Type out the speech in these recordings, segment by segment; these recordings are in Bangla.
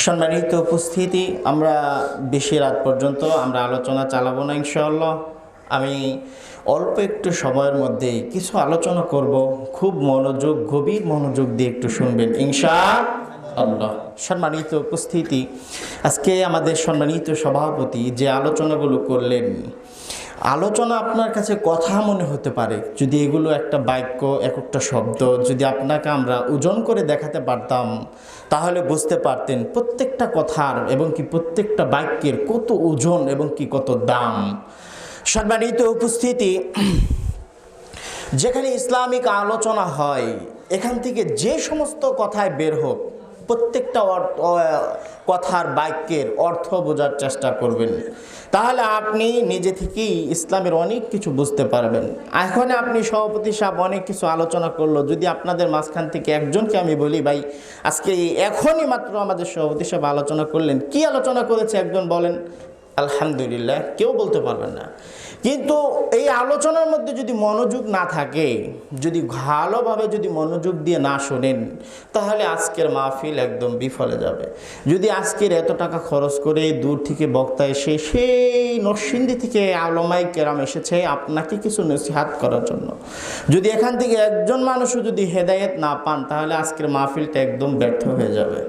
সম্মানিত উপস্থিতি, আমরা বেশি রাত পর্যন্ত আমরা আলোচনা চালাবো না ইনশাআল্লাহ। আমি অল্প একটু সময়ের মধ্যেই কিছু আলোচনা করব, খুব গভীর মনোযোগ দিয়ে একটু শুনবেন ইনশাআল্লাহ। সম্মানিত উপস্থিতি, আজকে আমাদের সম্মানিত সভাপতি যে আলোচনাগুলো করলেন, আলোচনা আপনার কাছে কথা মনে হতে পারে, যদি এগুলো একটা বাক্য, এক একটা শব্দ যদি আপনাকে আমরা ওজন করে দেখাতে পারতাম তাহলে বুঝতে পারতেন প্রত্যেকটা কথার এবং কি প্রত্যেকটা বাক্যের কত ওজন এবং কি কত দাম। সম্মানিত উপস্থিতি, যেখানে ইসলামিক আলোচনা হয় এখান থেকে যে সমস্ত কথায় বের হোক প্রত্যেকটা কথার বাক্যের অর্থ বোঝার চেষ্টা করবেন, তাহলে আপনি নিজে থেকেই ইসলামের অনেক কিছু বুঝতে পারবেন। এখন আপনি সভাপতি সাহেব অনেক কিছু আলোচনা করলো, যদি আপনাদের মাঝখান থেকে একজনকে আমি বলি, ভাই আজকে এখনই মাত্র আমাদের সভাপতি সাহেব আলোচনা করলেন, কি আলোচনা করেছে একজন বলেন, আলহামদুলিল্লাহ, কেউ বলতে পারবেন না। কিন্তু এই আলোচনার মধ্যে যদি মনোযোগ না থাকে, যদি ভালোভাবে যদি মনোযোগ দিয়ে না শোনেন, তাহলে আজকের মাহফিল একদম বিফলে যাবে। যদি আজকের এত টাকা খরচ করে দূর থেকে বক্তা এসে সেই নরসিংদী থেকে আলমাই কেরাম এসেছে আপনাকে কিছু নসিহাত করার জন্য, যদি এখান থেকে একজন মানুষও যদি হেদায়েত না পান, তাহলে আজকের মাহফিলটা একদম ব্যর্থ হয়ে যাবে।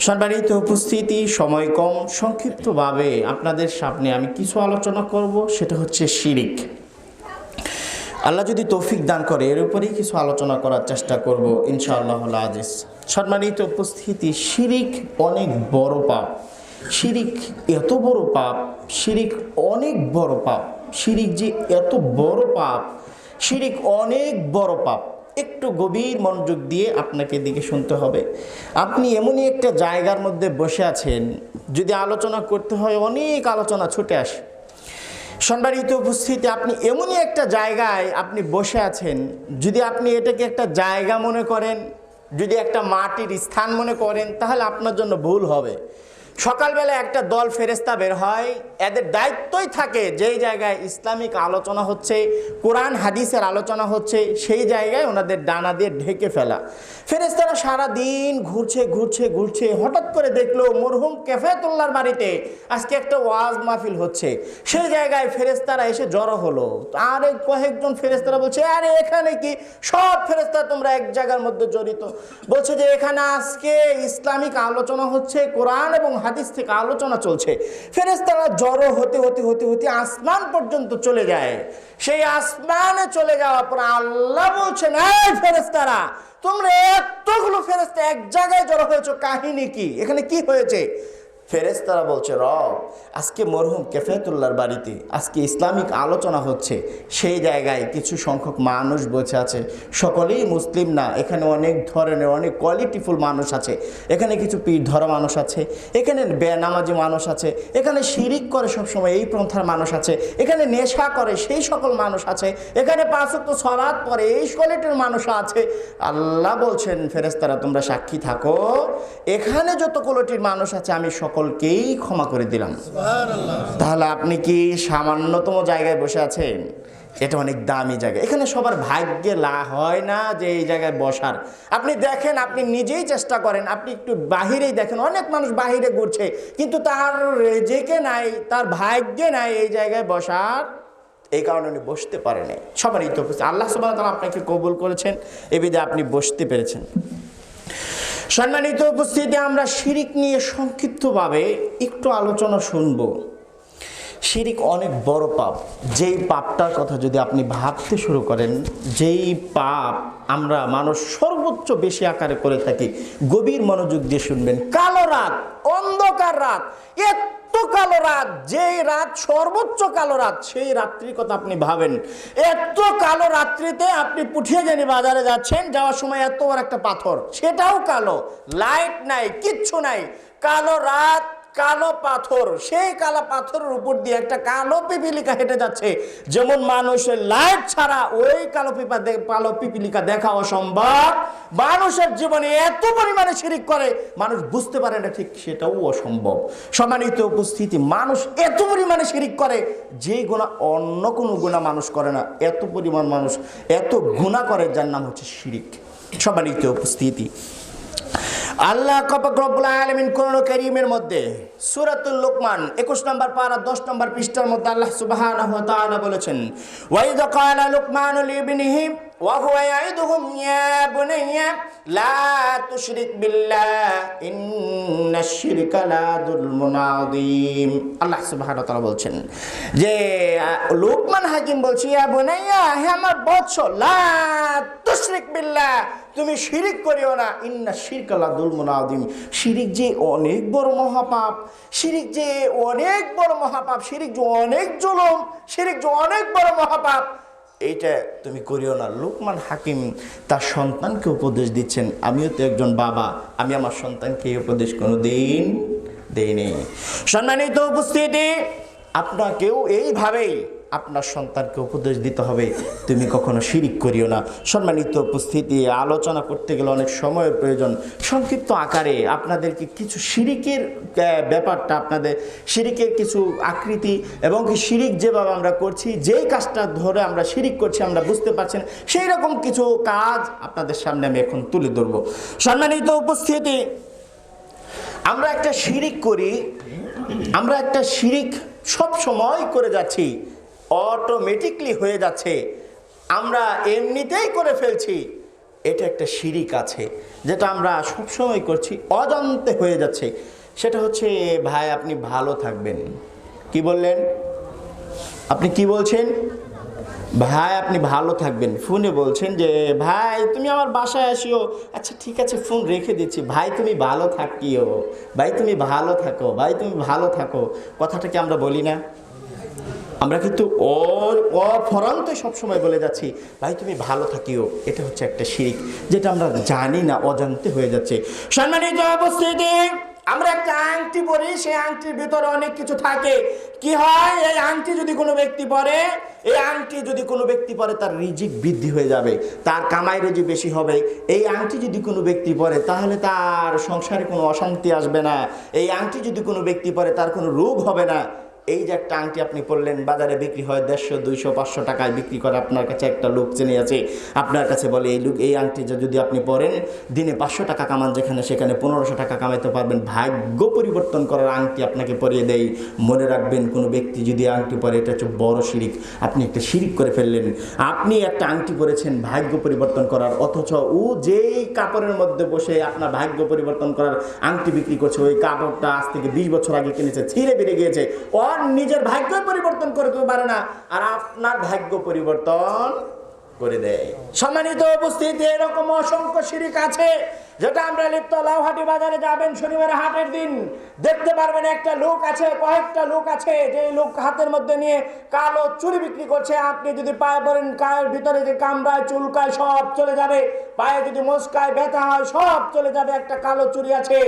সম্মানিত উপস্থিতি, সময় কম, সংক্ষিপ্তভাবে আপনাদের সামনে আমি কিছু আলোচনা করব, সেটা হচ্ছে শিরিক। আল্লাহ যদি তৌফিক দান করে এর উপরেই কিছু আলোচনা করার চেষ্টা করব ইনশাআল্লাহুল আজিজ। সম্মানিত উপস্থিতি, শিরিক অনেক বড় পাপ, শিরিক এত বড় পাপ, শিরিক অনেক বড় পাপ, শিরিক যে এত বড় পাপ, শিরিক অনেক বড় পাপ। একটু গভীর মনোযোগ দিয়ে আপনাকে দিকে শুনতে হবে। আপনি এমনই একটা জায়গার মধ্যে বসে আছেন, যদি আলোচনা করতে হয় অনেক আলোচনা ছুটে আসে। সম্মানিত উপস্থিতি, আপনি এমনই একটা জায়গায় আপনি বসে আছেন, যদি আপনি এটাকে একটা জায়গা মনে করেন, যদি একটা মাটির স্থান মনে করেন, তাহলে আপনার জন্য ভুল হবে। সকালবেলা একটা দল ফেরেশতা বের হয়, এদের দায়িত্বই থাকে যেই জায়গায় ইসলামিক আলোচনা হচ্ছে, কোরআন হাদিসের আলোচনা হচ্ছে, সেই জায়গায় ওনাদের ডানা দিয়ে ঢেকে ফেলা। ফেরেশতারা সারা দিন ঘুরছে ঘুরছে ঘুরছে, হঠাৎ করে দেখলো মরহুম কেফায়েতুল্লাহর বাড়িতে আজকে একটা ওয়াজ মাহফিল হচ্ছে। সেই জায়গায় ফেরেশতারা এসে জড়ো হলো। আর কয়েকজন ফেরেশতারা বলছে, আরে এখানে কি সব ফেরেশতা তোমরা এক জায়গার মধ্যে জড়িত? বলছে যে এখানে আজকে ইসলামিক আলোচনা হচ্ছে, কোরআন এবং হাদিস থেকে আলোচনা চলছে। ফেরেশতারা জড়ো হতে হতে হতে হতে আসমান পর্যন্ত চলে যায়। সেই আসমানে চলে যাওয়ার পর আল্লাহ বলছেন, এই ফেরেশতারা, তোমরা এতগুলো ফেরেশতা এক জায়গায় জড়ো হয়েছো, কাহিনী কি, এখানে কি হয়েছে? ফেরেশতারা বলছে, রব, আজকে মরহুম কেফায়েতুল্লাহর বাড়িতে আজকে ইসলামিক আলোচনা হচ্ছে, সেই জায়গায় কিছু সংখ্যক মানুষ বসে আছে, সকলেই মুসলিম না, এখানে অনেক ধরনের অনেক কোয়ালিটিফুল মানুষ আছে, এখানে কিছু পীর ধরা মানুষ আছে, এখানে বেনামাজি মানুষ আছে, এখানে শিরিক করে সবসময় এই পন্থার মানুষ আছে, এখানে নেশা করে সেই সকল মানুষ আছে, এখানে 5 ওয়াক্ত সালাত পড়ে এই কোয়ালিটির মানুষ আছে। আল্লাহ বলছেন, ফেরেশতারা তোমরা সাক্ষী থাকো, এখানে যত কোয়ালিটির মানুষ আছে আমি সকলকেই ক্ষমা করে দিলাম। তাহলে আপনি কি সামান্যতম জায়গায় বসে আছেন? এটা অনেক দামি জায়গা, এখানে সবার ভাগ্যে হয় না যে এই জায়গায় বসার। আপনি দেখেন, আপনি নিজেই চেষ্টা করেন, আপনি একটু বাহিরেই দেখেন, অনেক মানুষ বাহিরে ঘুরছে, কিন্তু তার রেজেকে নাই, তার ভাগ্যে নাই এই জায়গায় বসার, এই কারণে উনি বসতে পারেন। সবারই তো আল্লাহ সুবহানাহু ওয়া তাআলা আপনাকে কবুল করেছেন, এ বিধায় আপনি বসতে পেরেছেন। সম্মানিত উপস্থিতি, আমরা শিরিক নিয়ে সংক্ষিপ্তভাবে একটু আলোচনা শুনব। শিরিক অনেক বড় পাপ, যেই পাপটার কথা যদি আপনি ভাবতে শুরু করেন, যেই পাপ আমরা মানুষ সর্বোচ্চ বেশি আকারে করে থাকি, গভীর মনোযোগ দিয়ে শুনবেন। কালো রাত, অন্ধকার রাত, এত কালো রাত, যেই রাত সর্বোচ্চ কালো রাত, সেই রাত্রির কথা আপনি ভাবেন। এত কালো রাত্রিতে আপনি পুঠিয়াজানি বাজারে যাচ্ছেন, যাওয়ার সময় এত বড় একটা পাথর, সেটাও কালো, লাইট নাই, কিচ্ছু নাই, কালো রাত, কালো পাথর, সেই কালো পাথরের উপর দিয়ে একটা কালো পিপিলিকা হেঁটে যাচ্ছে। যেমন মানুষের লাইট ছাড়া ওই কালো পিপিলিকা দেখা অসম্ভব, মানুষের জীবনে এত পরিমাণে শিরিক করে মানুষ বুঝতে পারে না, ঠিক সেটাও অসম্ভব। সম্মানিত উপস্থিতি, মানুষ এত পরিমাণে শিরিক করে যে গুনাহ অন্য কোনো গুনাহ মানুষ করে না, এত পরিমাণ মানুষ এত গুনাহ করে, যার নাম হচ্ছে শিরিক। সম্মানিত উপস্থিতি, আল্লাহ রব্বুল আলামিন কোরআন কারীমের মধ্যে সূরাতুল লুকমান 21 নম্বর পারা 10 নম্বর পৃষ্ঠার মধ্যে আল্লাহ সুবহানাহু ওয়া তাআলা বলেছেন, ওয়া ইয ক্বালা লুকমানু লিবনিহি ওয়া হুয়া ইয়াইদুহুম ইয়া বুনাইয়া লা তুশরিক বিল্লাহ ইন্নাশ শিরকা লা যুলমুন আযীম। আল্লাহ সুবহানাহু ওয়া তাআলা বলছেন যে লুকমান হাকিম বলছে, ইয়া বুনাইয়া, হে আমার বৎস, লা তুশরিক বিল্লাহ, তুমি শিরিক করিও না, ইন্নাশ শিরকা লা যুলমুন আযীম, শিরিক যে অনেক বড় মহাপাপ, শিরিক যে অনেক বড় মহাপাপ, শিরিক যে অনেক জুলুম, শিরিক যে অনেক বড় মহাপাপ, এইটা তুমি করিও না। লুকমান হাকিম তার সন্তানকে উপদেশ দিচ্ছেন। আমিও তো একজন বাবা, আমি আমার সন্তানকে এই উপদেশ কোনোদিন দেইনি। সম্মানিত উপস্থিতি, আপনাকেও এইভাবেই আপনার সন্তানকে উপদেশ দিতে হবে, তুমি কখনো শিরিক করিও না। সম্মানিত উপস্থিতি, আলোচনা করতে গেলে অনেক সময়ের প্রয়োজন। সংক্ষিপ্ত আকারে আপনাদেরকে কিছু শিরিকের ব্যাপারটা, আপনাদের শিরিকের কিছু আকৃতি এবং কি শিরিক যেভাবে আমরা করছি, যেই কাজটা ধরে আমরা শিরিক করছি আমরা বুঝতে পারছেন, সেই রকম কিছু কাজ আপনাদের সামনে আমি এখন তুলে ধরবো। সম্মানিত উপস্থিতি, আমরা একটা শিরিক করি, আমরা একটা শিরিক সব সময় করে যাচ্ছি, অটোমেটিকলি হয়ে যাচ্ছে, আমরা এমনিতেই করে ফেলছি। এটা একটা শিরিক আছে যেটা আমরা সবসময় করছি, অজান্তে হয়ে যাচ্ছে। সেটা হচ্ছে, ভাই আপনি ভালো থাকবেন। কি বললেন? আপনি কি বলছেন? ভাই আপনি ভালো থাকবেন। ফোনে বলছেন যে ভাই তুমি আমার বাসায় আসিও। আচ্ছা ঠিক আছে, ফোন রেখে দিচ্ছি। ভাই তুমি ভালো থাকিও, ভাই তুমি ভালো থাকো, ভাই তুমি ভালো থাকো, কথাটা কি আমরা বলি না? আমরা কিন্তু অফরন্ত সবসময় বলে যাচ্ছি ভাই তুমি ভালো থাকিও। এটা হচ্ছে একটা শিরিক, যেটা আমরা জানি না, অজান্তে হয়ে যাচ্ছে। সম্মানিত উপস্থিতি, আমরা একটা আংটি পরি, সেই আংটির ভিতরে অনেক কিছু থাকে। কি হয়, এই আংটি যদি কোনো ব্যক্তি পরে, এই আংটি যদি কোনো ব্যক্তি পরে, তার রিজিক বৃদ্ধি হয়ে যাবে, তার কামাই রুজি বেশি হবে। এই আংটি যদি কোনো ব্যক্তি পরে, তাহলে তার সংসারে কোনো অশান্তি আসবে না। এই আংটি যদি কোনো ব্যক্তি পরে, তার কোনো রোগ হবে না। এই যে একটা আংটি আপনি পরলেন, বাজারে বিক্রি হয় 150, 200, 500 টাকায় বিক্রি করে। আপনার কাছে একটা লোক চেনে আছে, আপনার কাছে বলে এই আংটি যদি আপনি পরেন, দিনে 500 টাকা কামান, যেখানে সেখানে 1500 টাকা কামাইতে পারবেন। ভাগ্য পরিবর্তন করার আংটি আপনাকে পরিয়ে দেয়। মনে রাখবেন, কোনো ব্যক্তি যদি আংটি পরে, এটা হচ্ছে বড় শিরিক। আপনি একটা শিরিক করে ফেললেন। আপনি একটা আংটি পরেছেন ভাগ্য পরিবর্তন করার, অথচ ও যেই কাপড়ের মধ্যে বসে আপনার ভাগ্য পরিবর্তন করার আংটি বিক্রি করছে, ওই কাপড়টা আজ থেকে 20 বছর আগে কিনেছে, ছিঁড়ে বেড়ে গিয়েছে, নিজের ভাগ্য পরিবর্তন করতে পারে না, আর আপনার ভাগ্য পরিবর্তন করে দেয়। সম্মানিত উপস্থিতি, এরকম অসংখ্য শিরিক আছে যেটা আমরা লিপ্ত। লাউহাটি বাজারে যাবেন শনিবার হাটের দিন, দেখতে পারবেন একটা লোক আছে, কয়েকটা লোক আছে, যে লোক হাতের মধ্যে নিয়ে কালো চুড়ি বিক্রি করছে। আপনি যদি পায়ে পড়েন, গায়ের ভিতরে যে কামড়ায়, চুলকায়, সব চলে যাবে। পায়ে যদি মস্কায়, ব্যথা হয়, সব চলে যাবে। একটা কালো চুড়ি আছে,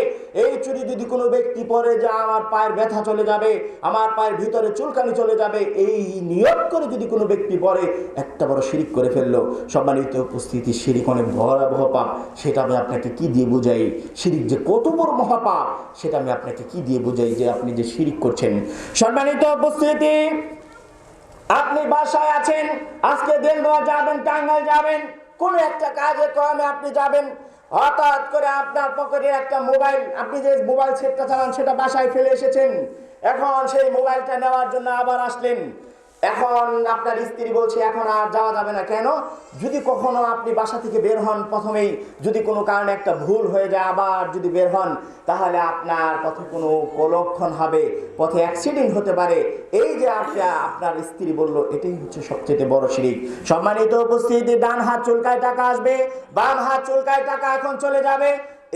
এই চুড়ি যদি কোনো ব্যক্তি পরে, যা আমার পায়ের ব্যথা চলে যাবে, আমার পায়ের ভিতরে চুলকানি চলে যাবে, এই নিয়ত করে যদি কোনো ব্যক্তি পরে, একটা বড় শিরিক করে ফেললো। সম্মানিত উপস্থিতি, শিরিক অনেক ভয়াবহ পাপ। সেটা আমি আপনাকে কি দিয়ে বুঝাই? শিরিক যে কত বড় মহাপাপ, সেটা আমি আপনাকে কি দিয়ে বুঝাই যে আপনি যে শিরিক করছেন? সম্মানিত উপস্থিতি, আপনি বাসায় আছেন, আজকে দেলদুয়া যাবেন, টাঙ্গাইল যাবেন, কোনো একটা কাজে কর্মে আপনি যাবেন, হঠাৎ করে আপনার পকেটে একটা মোবাইল, আপনি যে মোবাইল সেটটা চালান সেটা বাসায় ফেলে এসেছেন। এখন সেই মোবাইলটা নেওয়ার জন্য আবার আসলেন। এখন আপনার স্ত্রী বলছে এখন আর যাওয়া যাবে না। কেন? যদি কখনো আপনি বাসা থেকে বের হন, প্রথমেই যদি কোনো কারণে একটা ভুল হয়ে যায়, আবার যদি বের হন, তাহলে আপনার পথে কোনো কুলক্ষণ হবে, পথে অ্যাক্সিডেন্ট হতে পারে। এই যে আপনার স্ত্রী বলল, এটাই হচ্ছে সবচেয়ে বড় শিরিক। সম্মানিত উপস্থিতি, ডান হাত চুলকায় টাকা আসবে, বাম হাত চুলকায় টাকা এখন চলে যাবে,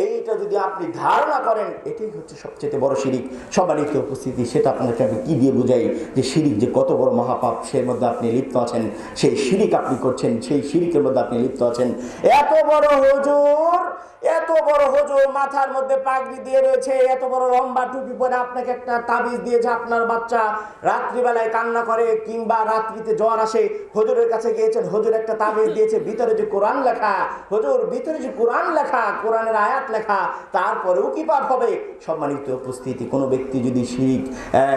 এইটা যদি আপনি ধারণা করেন, এটাই হচ্ছে সবচেয়ে বড় শিরিক। সম্মানিত উপস্থিতি, সেটা আপনাকে আমি কি দিয়ে বুঝাই যে শিরিক যে কত বড় মহাপাপ, সেই মধ্যে আপনি লিপ্ত আছেন, সেই শিরিক আপনি করছেন, সেই শিরিকের মধ্যে আপনি লিপ্ত আছেন। এত বড় হুজুর মাথার মধ্যে পাগড়ি দিয়ে রয়েছে, এত বড় লম্বা টুপি পরে আপনাকে একটা তাবিজ দিয়েছে। আপনার বাচ্চা রাত্রিবেলায় কান্না করে কিংবা রাত্রিতে জ্বর আসে, হুজুরের কাছে গিয়েছেন, হুজুর একটা তাবিজ দিয়েছে, ভিতরে যে কোরআন লেখা, হুজুর ভিতরে যে কোরআন লেখা, কোরআনের আয়াত লেখা, তারপরেও কি পাপ হবে? সম্মানিত উপস্থিতি, কোনো ব্যক্তি যদি শিরিক,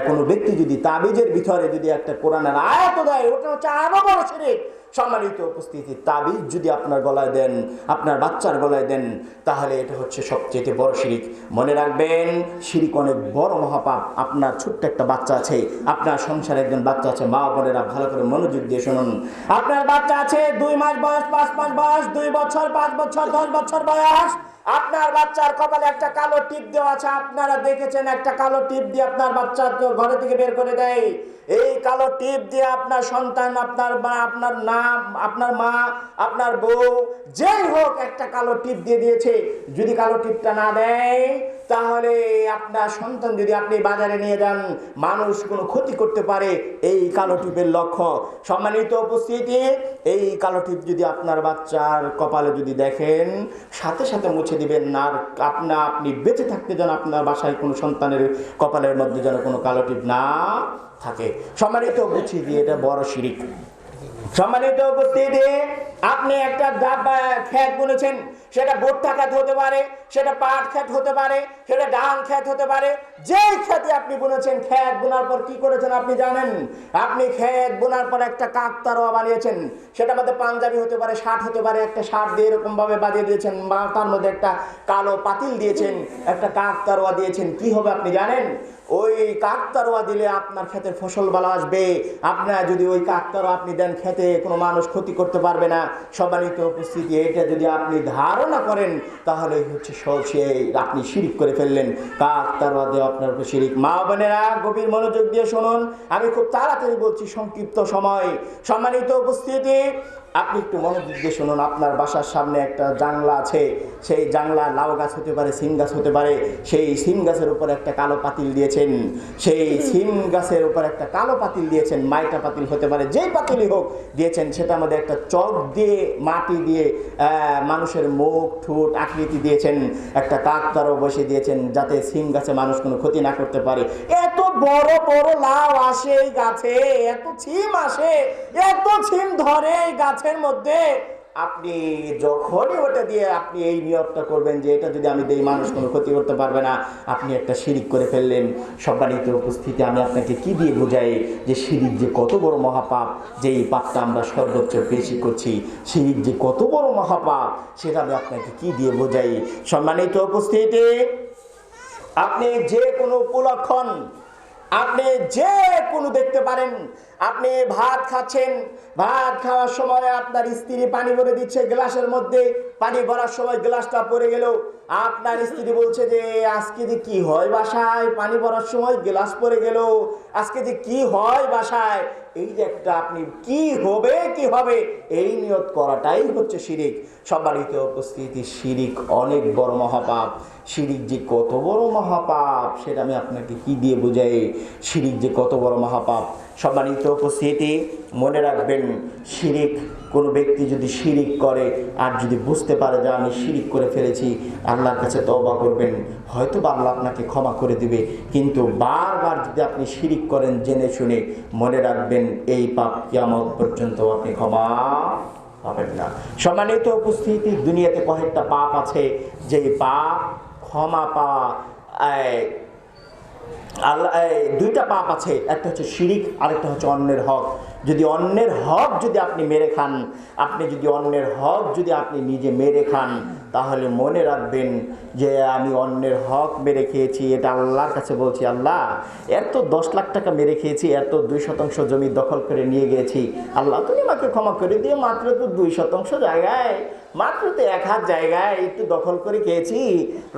কোনো ব্যক্তি যদি তাবিজের ভিতরে যদি একটা কোরআনের আয়াত দেয়, ওটা হচ্ছে আরো বড় শিরিক। সম্মানিত উপস্থিতি, তাবিজ যদি আপনার গলায় দেন, আপনার বাচ্চার গলায় দেন, তাহলে এটা হচ্ছে সবচেয়ে বড় শিরিক। মনে রাখবেন, শিরিক অনেক বড় মহাপাপ। আপনার ছোট্ট একটা বাচ্চা আছে, আপনার সংসারে একজন বাচ্চা আছে, মা বোনেরা ভালো করে মনোযোগ দিয়ে শুনুন। আপনার বাচ্চা আছে 2 মাস বয়স, 5 মাস বয়স, 2 বছর, 5 বছর, 10 বছর বয়স। আপনার বাচ্চার কপালে একটা কালো টিপ দেওয়া আছে, আপনারা দেখেছেন, একটা কালো টিপ দিয়ে আপনার বাচ্চা ঘরে থেকে বের করে দেয়। এই কালো টিপ দিয়ে আপনার সন্তান, আপনার মা, আপনার নাম, আপনার মা, আপনার বউ, যেই হোক একটা কালো টিপ দিয়ে দিয়েছে। যদি কালো টিপটা না দেয়, তাহলে আপনার সন্তান যদি আপনি বাজারে নিয়ে যান, মানুষ কোনো ক্ষতি করতে পারে, এই কালো টিপের লক্ষ্য। সম্মানিত উপস্থিতি, এই কালো টিপ যদি আপনার বাচ্চার কপালে যদি দেখেন, সাথে সাথে মুছে দিবেন না। আর আপনি বেঁচে থাকতে যেন আপনার বাসায় কোনো সন্তানের কপালের মধ্যে যেন কোনো কালো টিপ না থাকে। সম্মানিত বুঝিয়ে দিয়ে এটা বড় শিরিক। সম্মানিত উপস্থিতি, আপনি একটা ক্ষেত বুনেছেন, সেটা ভুট্টা ক্ষেত হতে পারে, সেটা পাট ক্ষেত হতে পারে, সেটা ধান ক্ষেত হতে পারে। যেই ক্ষেতে আপনি বুনেছেন, ক্ষেত বোনার পর কি করেছেন আপনি জানেন? আপনি ক্ষেত বোনার পর একটা কাকতারোয়া বানিয়েছেন। সেটার মধ্যে পাঞ্জাবি হতে পারে, শার্ট হতে পারে, একটা শার্ট দিয়ে এরকম ভাবে বাঁধিয়ে দিয়েছেন, বা তার মধ্যে একটা কালো পাতিল দিয়েছেন, একটা কাকতারোয়া দিয়েছেন। কি হবে আপনি জানেন? ওই কাকতারোয়া দিলে আপনার ক্ষেতের ফসল ভালো আসবে। আপনার যদি ওই কাকতারোয়া আপনি দেন ক্ষেতে, কোনো মানুষ ক্ষতি করতে পারবে না। সম্মানিত উপস্থিতি, এটা যদি আপনি ধারণা করেন, তাহলে হচ্ছে আপনি শিরিক করে ফেললেন। কাকতারোয়া দিয়ে আপনার উপর শিরিক। মা বোনেরা গভীর মনোযোগ দিয়ে শুনুন, আমি খুব তাড়াতাড়ি বলছি, সংক্ষিপ্ত সময়। সম্মানিত উপস্থিতি, আপনি একটু মনোযোগ দিয়ে শুনুন। আপনার বাসার সামনে একটা জানলা আছে, সেই জানলা লাউ গাছ হতে পারে, সিম গাছ হতে পারে। সেই সিম গাছের উপর একটা কালো পাতিল দিয়েছেন, সেই সিম গাছের উপর একটা কালো পাতিল দিয়েছেন, মাইটা পাতিল হতে পারে, যেই পাতিলই হোক দিয়েছেন। সেটার মধ্যে একটা চক দিয়ে, মাটি দিয়ে মানুষের মুখ ঠোঁট আকৃতি দিয়েছেন, একটা কাকতারও বসে দিয়েছেন, যাতে সিম গাছে মানুষ কোনো ক্ষতি না করতে পারে। এত বড় বড় লাউ আসে এই গাছে, এত ছিম আসে, এত ছিম ধরে এই গাছের মধ্যে। আপনি যখনই ওটা দিয়ে আপনি এই নিয়তটা করবেন যে এটা যদি আমি দেই, মানুষ কোনো ক্ষতি করতে পারবে না, আপনি একটা শিরিক করে ফেললেন। সম্মানিত উপস্থিতি, আমি আপনাকে কি দিয়ে বোঝাই যে শিরিক যে কত বড় মহাপাপ, যে এই পাপটা আমরা সর্বোচ্চ বেশি করছি। শিরিক যে কত বড় মহাপাপ, সেটা আমি আপনাকে কি দিয়ে বোঝাই। সম্মানিত উপস্থিতি, আপনি যে কোনো উপলক্ষণ, আপনি যে কোনো দেখতে পারেন, আপনি ভাত খাচ্ছেন, ভাত খাওয়ার সময় আপনার স্ত্রী পানি ভরে দিচ্ছে গ্লাসের মধ্যে, পানি ভরার সময় গ্লাসটা পড়ে গেল। আপনার স্ত্রী বলছে যে আজকে যে কি হয় বাসায়, পানি ভরার সময় গ্লাস পড়ে গেল, আজকে যে কি হয় বাসায়। এই যে একটা আপনি কি হবে এই নিয়ত করাটাই হচ্ছে শিরিক। সম্মানিত উপস্থিতি, শিরিক অনেক বড় মহাপাপ। শিরিক যে কত বড় মহাপাপ, সেটা আমি আপনাকে কি দিয়ে বোঝাই, শিরিক যে কত বড় মহাপাপ। সম্মানিত উপস্থিতি, মনে রাখবেন, শিরিক, কোনো ব্যক্তি যদি শিরিক করে আর যদি বুঝতে পারে যে আমি শিরিক করে ফেলেছি, আল্লাহর কাছে তওবা করবেন, হয়তো বা আল্লাহ আপনাকে ক্ষমা করে দিবে। কিন্তু বারবার যদি আপনি শিরিক করেন জেনে শুনে, মনে রাখবেন এই পাপ কিয়ামত পর্যন্ত আপনি ক্ষমা পাবেন না। সম্মানিত উপস্থিতি, দুনিয়াতে কয়েকটা পাপ আছে, যে পাপ ক্ষমা পাওয়া, দুইটা পাপ আছে, একটা হচ্ছে শিরিক, আরেকটা হচ্ছে অন্যের হক। যদি অন্যের হক যদি আপনি মেরে খান, যদি অন্যের হক যদি আপনি নিজে মেরে খান, তাহলে মনে রাখবেন যে আমি অন্যের হক মেরে খেয়েছি, এটা আল্লাহর কাছে বলছি, আল্লাহ এত 10 লাখ টাকা মেরে খেয়েছি, এত 2% জমি দখল করে নিয়ে গিয়েছি, আল্লাহ তুমি আমাকে ক্ষমা করে দিও। মাত্র তো 2% জায়গায়, মাত্র তো 1 হাত জায়গায় একটু দখল করে খেয়েছি,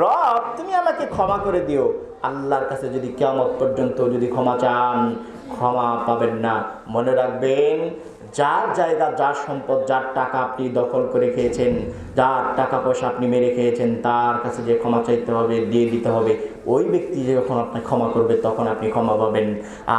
রব তুমি আমাকে ক্ষমা করে দিও। আল্লাহর কাছে যদি কিয়ামত পর্যন্ত যদি ক্ষমা চান, ক্ষমা পাবেন না। মনে রাখবেন, যার জায়গা, যার সম্পদ, যার টাকা আপনি দখল করে খেয়েছেন, যার টাকা পয়সা আপনি মেরে খেয়েছেন, তার কাছে যে ক্ষমা চাইতে হবে, দিয়ে দিতে হবে। ওই ব্যক্তি যখন আপনি ক্ষমা করবে, তখন আপনি ক্ষমা পাবেন।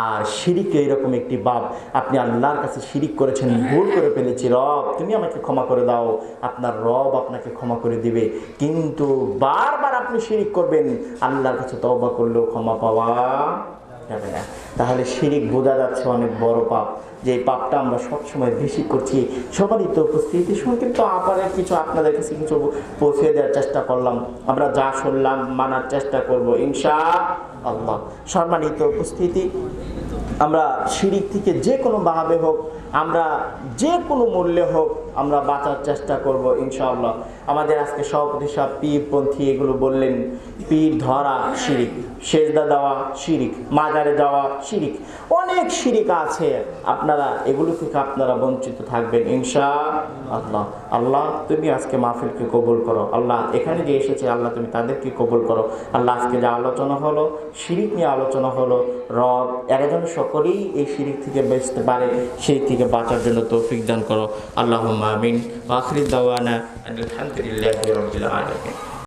আর শিরিক এরকম একটি পাপ, আপনি আল্লাহর কাছে শিরিক করেছেন, ভুল করে ফেলেছি, রব তুমি আমাকে ক্ষমা করে দাও, আপনার রব আপনাকে ক্ষমা করে দিবে। কিন্তু বারবার আপনি শিরিক করবেন, আল্লাহর কাছে তওবা করলেও ক্ষমা পাওয়া যাবে না। তাহলে শিরিক বোঝা যাচ্ছে অনেক বড় পাপ, যে পাপটা আমরা সবসময় বেশি করছি। সবারই তো উপস্থিতি কিন্তু আপারের কিছু আপনাদের কাছে কিছু পৌঁছে দেওয়ার চেষ্টা করলাম, আমরা যা শুনলাম মানার চেষ্টা করব ইনশাআল্লাহ। সম্মানিত উপস্থিতি, আমরা শিরিক থেকে যে কোনো ভাবে হোক আমরা যে কোনো মূল্যে হোক আমরা বাঁচার চেষ্টা করব ইনশাআল্লাহ। আমাদের আজকে সভাপতি সাহেব পীরপন্থী এগুলো বললেন, পীর ধরা শিরিক, সেজদা দেওয়া শিরিক, মাজারে যাওয়া শিরিক, অনেক শিরিক আছে। আপনারা এগুলো থেকে আপনারা বঞ্চিত থাকবেন ইনশাআল্লাহ। আল্লাহ তুমি আজকে মাহফিলকে কবুল করো। আল্লাহ এখানে যে এসেছে আল্লাহ তুমি তাদেরকে কবুল করো। আল্লাহ আজকে যা আলোচনা হলো, শিরিক নিয়ে আলোচনা হলো, রব এরা যেন সকলেই এই শিরিক থেকে বাঁচতে পারে, সেই থেকে বাঁচার জন্য তৌফিক দান করো। আল্লাহুম্মা আমিন। ওয়া আখিরু দাওয়ানা আলহামদুলিল্লাহি রাব্বিল আলামিন।